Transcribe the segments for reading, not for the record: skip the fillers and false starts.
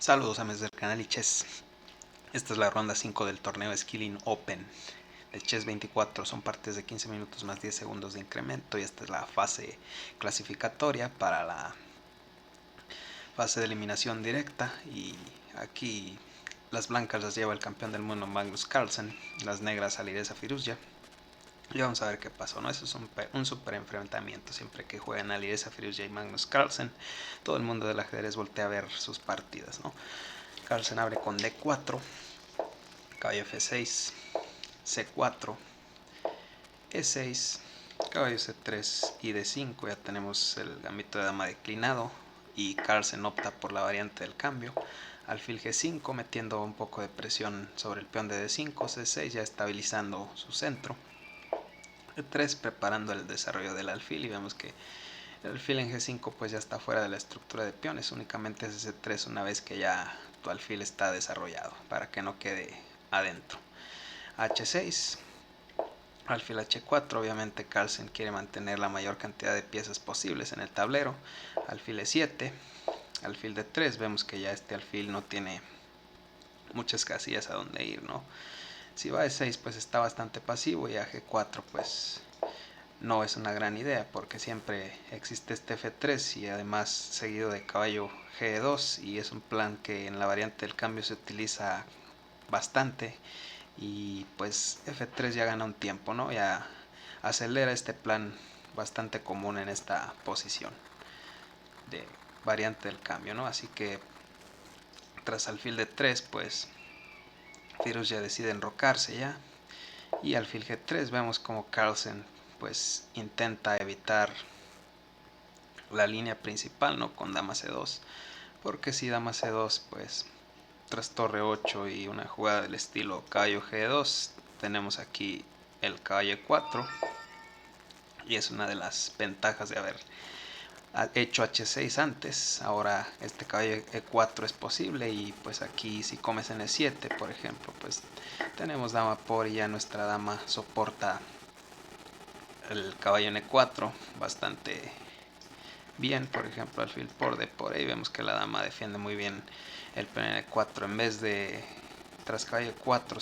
Saludos amigos del canal y Chess. Esta es la ronda 5 del torneo Skilling Open de Chess 24. Son partidas de 15 minutos más 10 segundos de incremento. Y esta es la fase clasificatoria para la fase de eliminación directa. Y aquí las blancas las lleva el campeón del mundo Magnus Carlsen, las negras Alireza Firouzja. Y vamos a ver qué pasó, ¿no? Eso es un super enfrentamiento. Siempre que juegan Alireza Firouzja y Magnus Carlsen, todo el mundo del ajedrez voltea a ver sus partidas, ¿no? Carlsen abre con D4, caballo F6, C4, E6, caballo C3 y D5. Ya tenemos el gambito de dama declinado y Carlsen opta por la variante del cambio. Alfil G5 metiendo un poco de presión sobre el peón de D5, C6 ya estabilizando su centro. E3 preparando el desarrollo del alfil y vemos que el alfil en G5 pues ya está fuera de la estructura de peones, únicamente es C3 una vez que ya tu alfil está desarrollado para que no quede adentro. H6, alfil H4, obviamente Carlsen quiere mantener la mayor cantidad de piezas posibles en el tablero. Alfil E7, alfil D3, vemos que ya este alfil no tiene muchas casillas a donde ir, ¿no? Si va a E6 pues está bastante pasivo y a G4 pues no es una gran idea porque siempre existe este F3 y además seguido de caballo G2 y es un plan que en la variante del cambio se utiliza bastante y pues F3 ya gana un tiempo, ¿no? Ya acelera este plan bastante común en esta posición de variante del cambio, ¿no? Así que tras alfil de 3 pues Firouzja decide enrocarse ya y alfil G3 vemos como Carlsen pues intenta evitar la línea principal, ¿no? Con dama C2, porque si dama C2 pues tras torre 8 y una jugada del estilo caballo G2 tenemos aquí el caballo E4 y es una de las ventajas de haber hecho H6 antes. Ahora este caballo E4 es posible y pues aquí si comes en E7 por ejemplo pues tenemos dama por y ya nuestra dama soporta el caballo en E4 bastante bien. Por ejemplo alfil por ahí vemos que la dama defiende muy bien el peón en E4 en vez de tras caballo E4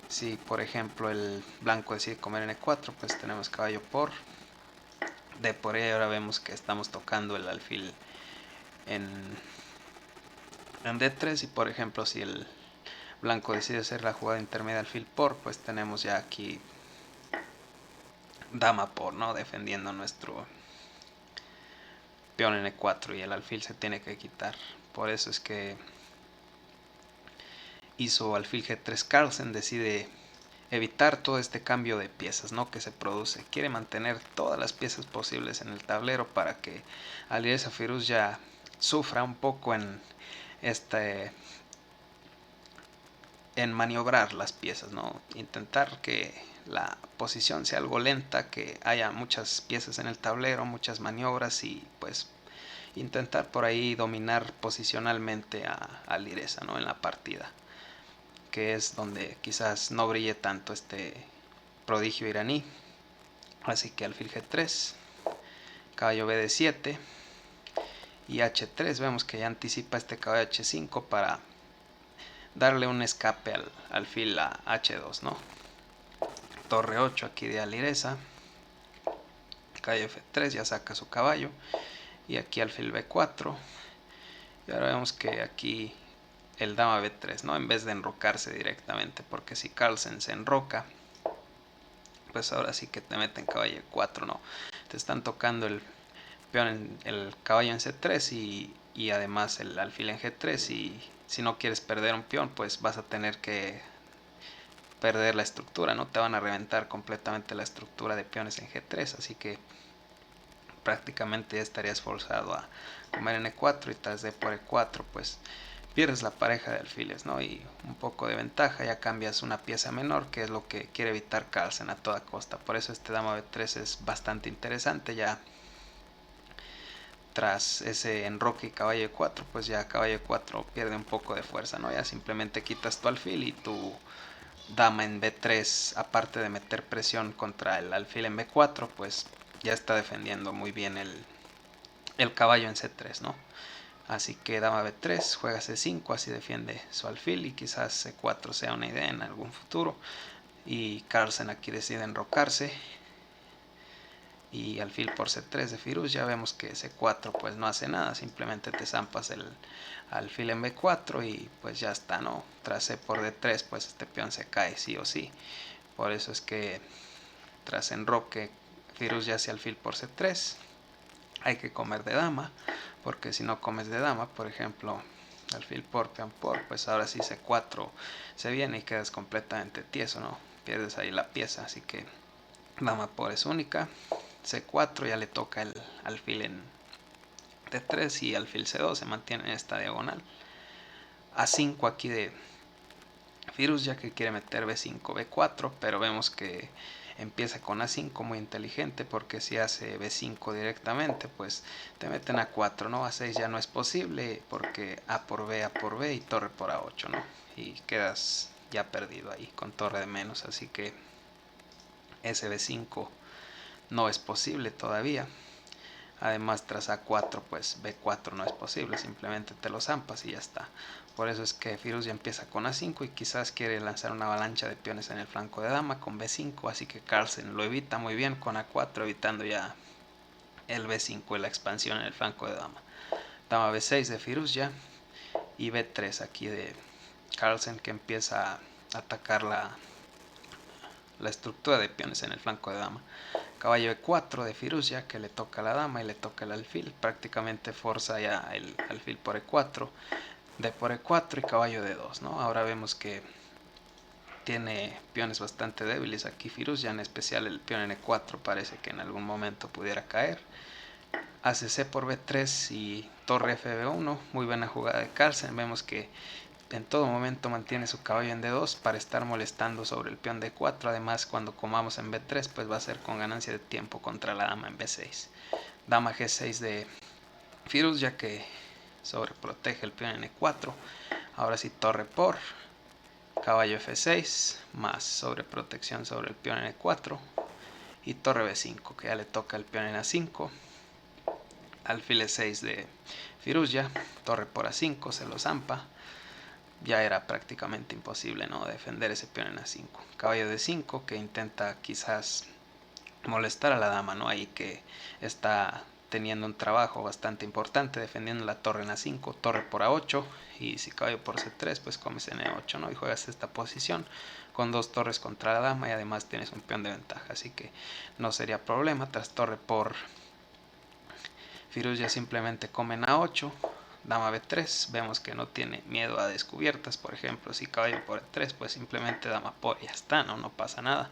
si por ejemplo el blanco decide comer en E4 pues tenemos caballo por D por ahí. Ahora vemos que estamos tocando el alfil en D3 y por ejemplo si el blanco decide hacer la jugada intermedia alfil por pues tenemos ya aquí dama por, ¿no? Defendiendo nuestro peón en E4 y el alfil se tiene que quitar. Por eso es que hizo alfil G3 Carlsen, decide evitar todo este cambio de piezas, ¿no? Que se produce. Quiere mantener todas las piezas posibles en el tablero para que Alireza Firouzja sufra un poco en maniobrar las piezas, ¿no? Intentar que la posición sea algo lenta, que haya muchas piezas en el tablero, muchas maniobras y pues intentar por ahí dominar posicionalmente a Alireza, ¿no? En la partida, que es donde quizás no brille tanto este prodigio iraní. Así que alfil G3, caballo BD7 y H3, vemos que ya anticipa este caballo H5 para darle un escape al alfil a H2, ¿no? Torre 8 aquí de Alireza, caballo F3 ya saca su caballo y aquí alfil B4 y ahora vemos que aquí el dama B3, ¿no? En vez de enrocarse directamente, porque si Carlsen se enroca pues ahora sí que te meten caballo E4, ¿no? Te están tocando el peón el caballo en C3 y además el alfil en G3 y si no quieres perder un peón pues vas a tener que perder la estructura, ¿no? Te van a reventar completamente la estructura de peones en G3, así que prácticamente ya estarías forzado a comer en E4 y tras D por E4 pues pierdes la pareja de alfiles, ¿no? Y un poco de ventaja, ya cambias una pieza menor, que es lo que quiere evitar Carlsen a toda costa. Por eso este dama B3 es bastante interesante. Ya tras ese enroque y caballo E4 pues ya caballo E4 pierde un poco de fuerza, ¿no? Ya simplemente quitas tu alfil y tu dama en B3, aparte de meter presión contra el alfil en B4 pues ya está defendiendo muy bien el caballo en C3, ¿no? Así que dama b3, juega c5, así defiende su alfil y quizás c4 sea una idea en algún futuro. Y Carlsen aquí decide enrocarse y alfil por c3 de Firouz. Ya vemos que c4 pues no hace nada, simplemente te zampas el alfil en b4 y pues ya está, ¿no? Tras c por d3 pues este peón se cae sí o sí. Por eso es que tras enroque Firouz ya hace alfil por c3. Hay que comer de dama, porque si no comes de dama, por ejemplo, alfil por, peón por, pues ahora sí c4 se viene y quedas completamente tieso, ¿no? Pierdes ahí la pieza, así que dama por es única. c4 ya le toca el alfil en d3 y alfil c2 se mantiene en esta diagonal. a5 aquí de Firouz ya que quiere meter b5, b4, pero vemos que empieza con a5 muy inteligente, porque si hace b5 directamente pues te meten a4, ¿no? A6 ya no es posible porque a por b y torre por a8, ¿no? Y quedas ya perdido ahí con torre de menos, así que ese b5 no es posible todavía. Además tras a4 pues b4 no es posible, simplemente te lo zampas y ya está. Por eso es que Firouz ya empieza con a5 y quizás quiere lanzar una avalancha de peones en el flanco de dama con b5, así que Carlsen lo evita muy bien con a4, evitando ya el b5 y la expansión en el flanco de dama. Dama b6 de Firouz ya y b3 aquí de Carlsen, que empieza a atacar la estructura de peones en el flanco de dama. Caballo e4 de Firouz ya que le toca a la dama y le toca el alfil, prácticamente forza ya el alfil por e4, d por e4 y caballo d2, ¿no? Ahora vemos que tiene peones bastante débiles aquí Firouz, ya en especial el peón en e4 parece que en algún momento pudiera caer. Hace c por b3 y torre fb1, muy buena jugada de Carlsen. Vemos que en todo momento mantiene su caballo en d2 para estar molestando sobre el peón d4. Además, cuando comamos en b3 pues va a ser con ganancia de tiempo contra la dama en b6. Dama g6 de Firouz ya que sobreprotege el peón en e4. Ahora sí torre por, caballo f6 más sobreprotección sobre el peón en e4 y torre b5 que ya le toca el peón en a5. Alfil e6 de Firouz ya, torre por a5, se lo zampa. Ya era prácticamente imposible, ¿no?, defender ese peón en a5. Caballo d5 que intenta quizás molestar a la dama, ¿no? Ahí que está teniendo un trabajo bastante importante defendiendo la torre en a5, torre por a8 y si caballo por c3 pues comes en e8, ¿no? Y juegas esta posición con dos torres contra la dama y además tienes un peón de ventaja, así que no sería problema. Tras torre por Firouz ya simplemente come en a8, dama b3, vemos que no tiene miedo a descubiertas. Por ejemplo, si caballo por e3 pues simplemente dama por y ya está, no pasa nada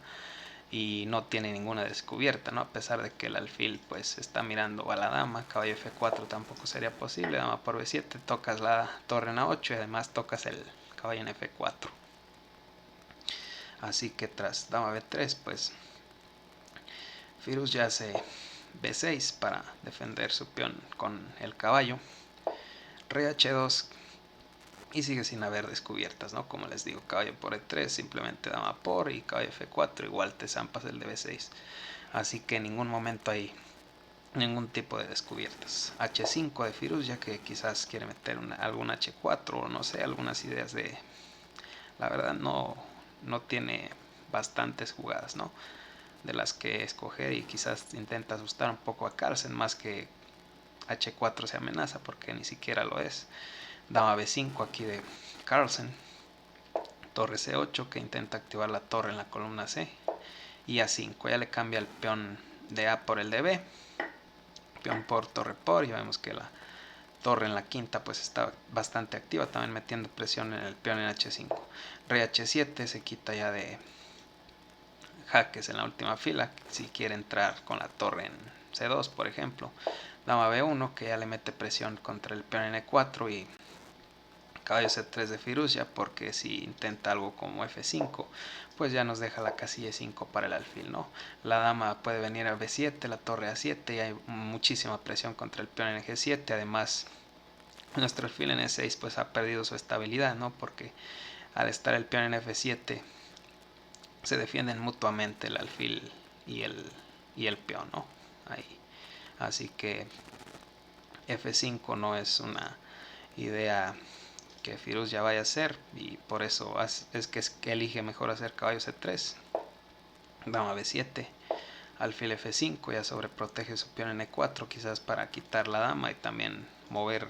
y no tiene ninguna descubierta, ¿no? A pesar de que el alfil pues está mirando a la dama. Caballo f4 tampoco sería posible, dama por b7, tocas la torre en a8 y además tocas el caballo en f4. Así que tras dama b3 pues Firouz ya hace b6 para defender su peón con el caballo, rey h2 y sigue sin haber descubiertas, ¿no? Como les digo, caballo por e3, simplemente dama por y caballo f4, igual te zampas el de b6. Así que en ningún momento hay ningún tipo de descubiertas. H5 de Firouz ya que quizás quiere meter algún H4 o no sé, algunas ideas de... La verdad no tiene bastantes jugadas, ¿no?, de las que escoger y quizás intenta asustar un poco a Carlsen más que H4 se amenaza porque ni siquiera lo es. Dama B5 aquí de Carlsen, torre C8 que intenta activar la torre en la columna C y A5 ya le cambia el peón de A por el de B, peón por torre por, ya vemos que la torre en la quinta pues está bastante activa, también metiendo presión en el peón en H5. Rey H7 se quita ya de jaques en la última fila si quiere entrar con la torre en C2 por ejemplo. Dama B1 que ya le mete presión contra el peón en E4 y caballo C3 de Firouz ya porque si intenta algo como F5 pues ya nos deja la casilla 5 para el alfil, ¿no? La dama puede venir a B7, la torre A7 y hay muchísima presión contra el peón en G7. Además nuestro alfil en E6 pues ha perdido su estabilidad, ¿no? Porque al estar el peón en F7 se defienden mutuamente el alfil y el peón, ¿no? Ahí. Así que F5 no es una idea que Firuz ya vaya a hacer, y por eso es que elige mejor hacer caballo C3, dama B7, alfil F5, ya sobreprotege su peón en E4, quizás para quitar la dama y también mover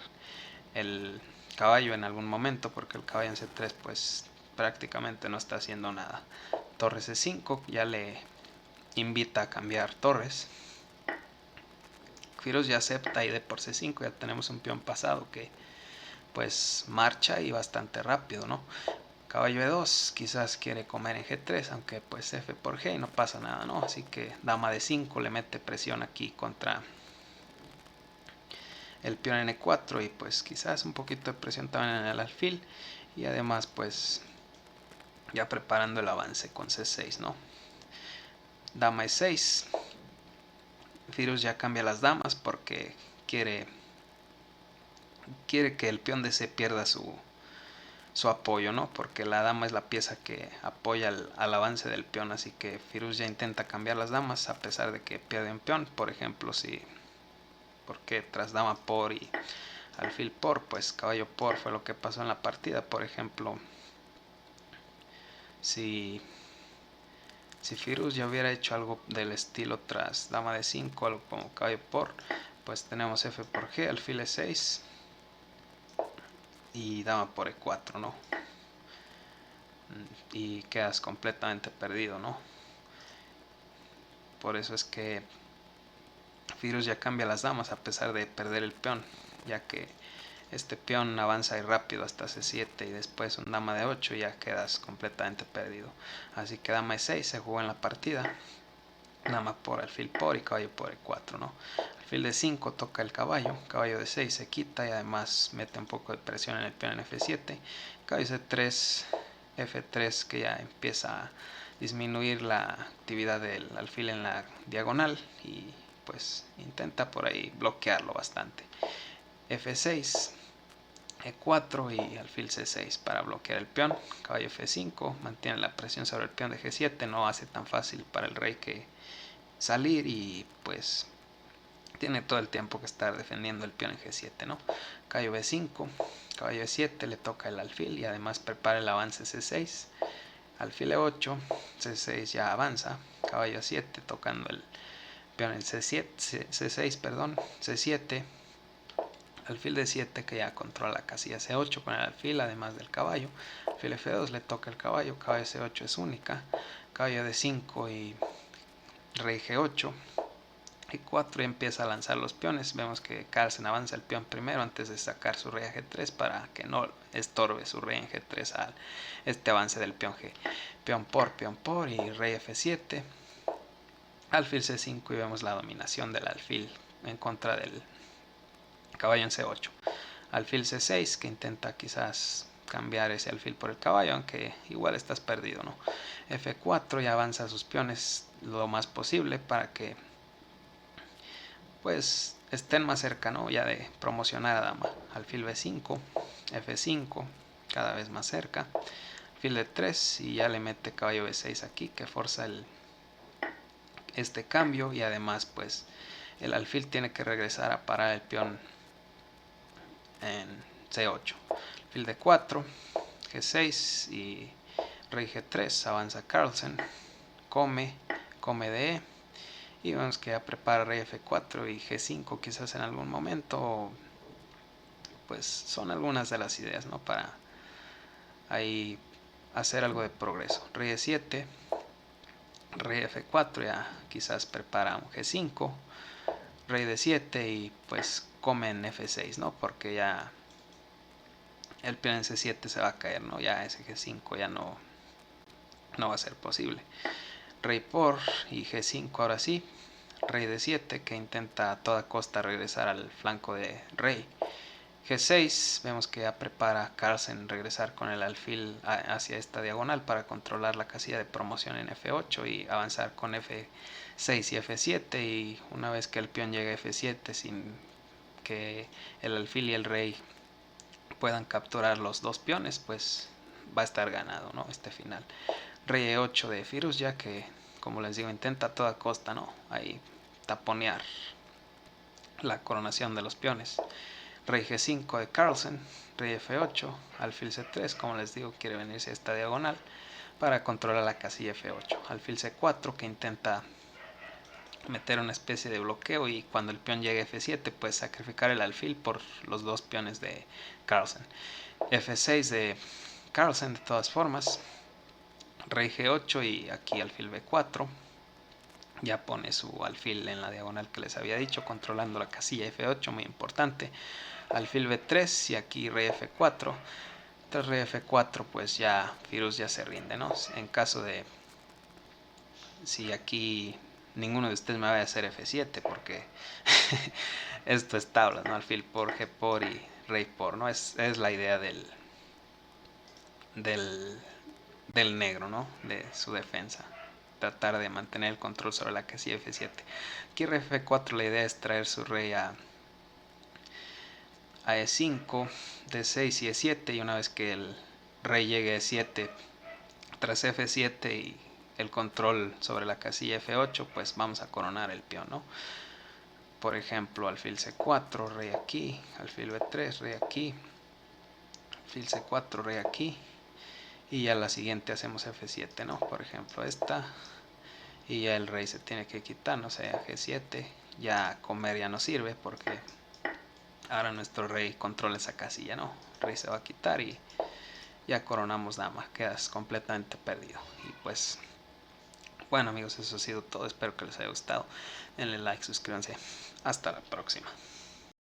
el caballo en algún momento, porque el caballo en C3 pues prácticamente no está haciendo nada. Torre C5 ya le invita a cambiar torres. Firuz ya acepta y de por C5 ya tenemos un peón pasado que pues marcha y bastante rápido, ¿no? Caballo E2 quizás quiere comer en G3, aunque pues F por G y no pasa nada, ¿no? Así que dama D5 le mete presión aquí contra el peón en E4 y pues quizás un poquito de presión también en el alfil, y además pues ya preparando el avance con C6, ¿no? Dama E6. Firuz ya cambia las damas porque quiere que el peón de C pierda su apoyo, ¿no? Porque la dama es la pieza que apoya al avance del peón, así que Firuz ya intenta cambiar las damas a pesar de que pierde un peón. Por ejemplo, si porque tras dama por y alfil por, pues caballo por fue lo que pasó en la partida. Por ejemplo, si Firuz ya hubiera hecho algo del estilo tras dama de 5, algo como caballo por, pues tenemos F por G, alfil E6 y dama por E4, ¿no? Y quedas completamente perdido, ¿no? Por eso es que Firuz ya cambia las damas a pesar de perder el peón, ya que este peón avanza y rápido hasta C7 y después un dama de 8 y ya quedas completamente perdido. Así que dama E6 se jugó en la partida, dama por alfil por y caballo por E4, ¿no? Alfil de 5 toca el caballo, caballo de 6 se quita y además mete un poco de presión en el peón en F7, caballo C3, F3 que ya empieza a disminuir la actividad del alfil en la diagonal y pues intenta por ahí bloquearlo bastante. F6, E4 y alfil C6 para bloquear el peón. Caballo F5 mantiene la presión sobre el peón de G7, no hace tan fácil para el rey que salir y pues tiene todo el tiempo que estar defendiendo el peón en G7, ¿no? Caballo B5, caballo E7 le toca el alfil y además prepara el avance C6. Alfil E8, C6 ya avanza, caballo A7 tocando el peón en C6, perdón, C7, alfil D7 que ya controla la casilla C8 con el alfil, además del caballo. Alfil F2 le toca el caballo, caballo C8 es única, caballo D5 y rey G8. E4 y empieza a lanzar los peones. Vemos que Carlsen avanza el peón primero antes de sacar su rey a G3 para que no estorbe su rey en G3 al este avance del peón G. Peón por y rey F7. Alfil C5 y vemos la dominación del alfil en contra del caballo en C8. Alfil C6 que intenta quizás cambiar ese alfil por el caballo, aunque igual estás perdido, ¿no? F4 y avanza sus peones lo más posible para que pues estén más cerca, ¿no? Ya de promocionar a dama. Alfil B5, F5, cada vez más cerca. Alfil D3 y ya le mete caballo B6 aquí que forza este cambio y además pues el alfil tiene que regresar a parar el peón en C8. Alfil D4, G6 y rey G3, avanza Carlsen, come DE y vemos que ya prepara rey F4 y G5 quizás en algún momento. Pues son algunas de las ideas, ¿no? Para ahí hacer algo de progreso. Rey E7, rey F4 ya quizás prepara un G5, rey D7 y pues come en F6, ¿no? Porque ya el peón en C7 se va a caer, ¿no? Ya ese G5 ya no va a ser posible. Rey por y G5 ahora sí. Rey D7 que intenta a toda costa regresar al flanco de rey. G6, vemos que ya prepara Carlsen regresar con el alfil hacia esta diagonal para controlar la casilla de promoción en F8 y avanzar con F6 y F7 y una vez que el peón llegue a F7 sin que el alfil y el rey puedan capturar los dos peones, pues va a estar ganado, ¿no? Este final. Rey E8 de Firuz ya que, como les digo, intenta a toda costa, ¿no? Ahí taponear la coronación de los peones. rey G5 de Carlsen, rey F8, alfil C3, como les digo, quiere venirse a esta diagonal para controlar la casilla F8, alfil C4 que intenta meter una especie de bloqueo y cuando el peón llegue a F7 pues sacrificar el alfil por los dos peones de Carlsen. F6 de Carlsen de todas formas, rey G8 y aquí alfil B4, ya pone su alfil en la diagonal que les había dicho, controlando la casilla F8, muy importante. Alfil B3 y aquí rey F4. Tras rey F4 pues ya Firuz ya se rinde, ¿no? En caso de si aquí ninguno de ustedes me vaya a hacer F7 porque esto es tablas, ¿no? Alfil por, G por y rey por, ¿no? Es la idea del, del negro, ¿no? De su defensa. Tratar de mantener el control sobre la casilla F7. Aquí rey F4 la idea es traer su rey a E5, D6 y E7 y una vez que el rey llegue a E7 tras F7 y el control sobre la casilla F8 pues vamos a coronar el peón, ¿no? Por ejemplo alfil C4, rey aquí, alfil B3, rey aquí, alfil C4, rey aquí y ya la siguiente hacemos F7, ¿no? Por ejemplo esta y ya el rey se tiene que quitar, no sé, G7, ya comer ya no sirve porque ahora nuestro rey controla esa casilla, ¿no? El rey se va a quitar y ya coronamos dama, quedas completamente perdido. Y pues, bueno amigos, eso ha sido todo, espero que les haya gustado. Denle like, suscríbanse, hasta la próxima.